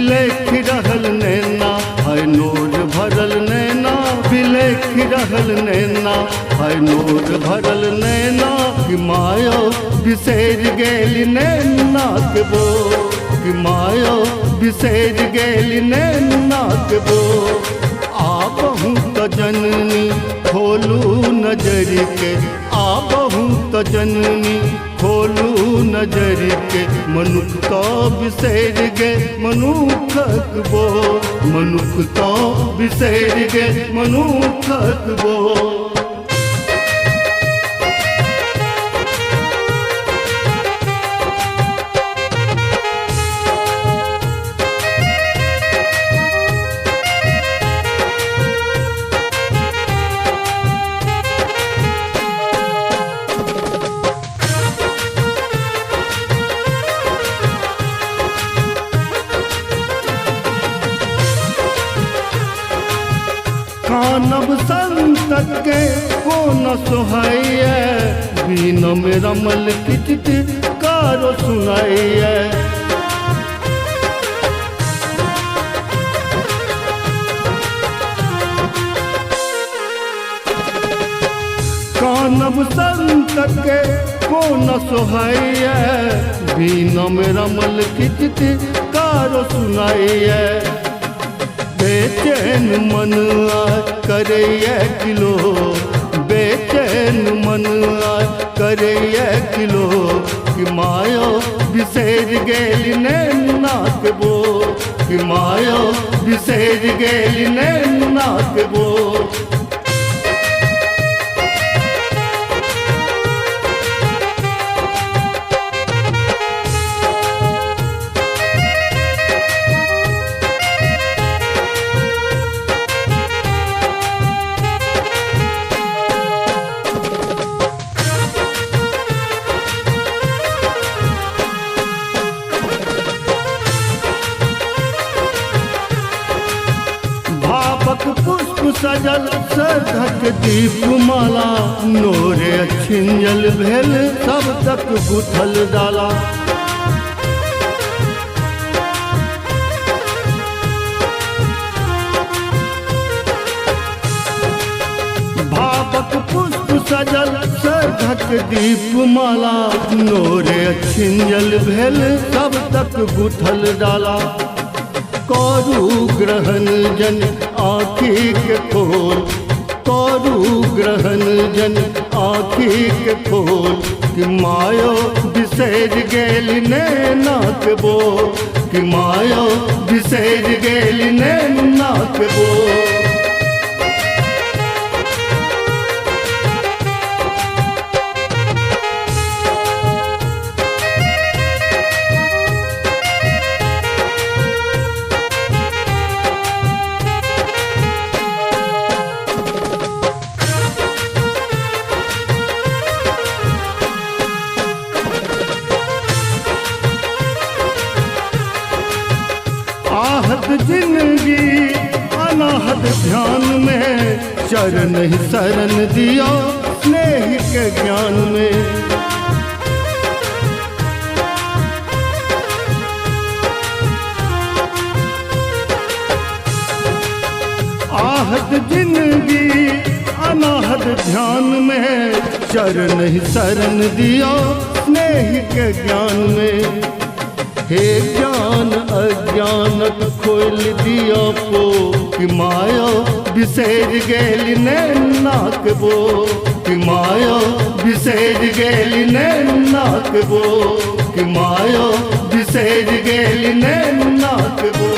बिलेख रहल नैना है नूर भरल नैना, बिलेख रहल नैना है नूर भरल नैना, कि मायो बिसैर गेल नैना के बो, कि मायो बिसैर गेल नैना के बो। आबहू त जननी खोलू नजर के, आबहू त जननी खोलू नजर के, मनुख तो बिसैर गे मनुखक बो, मनुख तो बिसैर गे मनुखक बो। कानब संतक के को न सुहाइए, बीन में रमल किचित कारो सुनाइए। कानब संतक के को न सुहाइए, बीन में रमल किचित कारो सुनाइए। बेचैन मन आय करे किलो, बेचैन मन आय करे किलो, कि मायो बिसैर गेल नैना के बो, कि मायो बिसैर गेल नैना के बो। पुष्प सजल सधक दीप माला, नोरे छिंजल भेल सब तक गुथल डाला। भावक पुष्प सजल सधक दीप माला, नोरे छिंजल भेल सब तक गुथल डाला। करू ग्रहण जन आँखी के खोल, करू ग्रहण जन आँखी के खोल, कि मायो बिसैर गेल नैना के बो, कि मायो बिसैर गेल नैना के बो। आहत जिंदगी अनाहत ध्यान में, चरण ही शरण दिया स्नेह के ज्ञान में। आहत जिंदगी अनाहत ध्यान में, चरण ही शरण दिया स्नेह के ज्ञान में। हे ज्ञान अज्ञानक खोल दिया पो, कि मायो बिसैर गेल नैना के बो, कि मायो बिसैर गेल नैना के बो, कि मायो बिसैर गेल नैना के बो।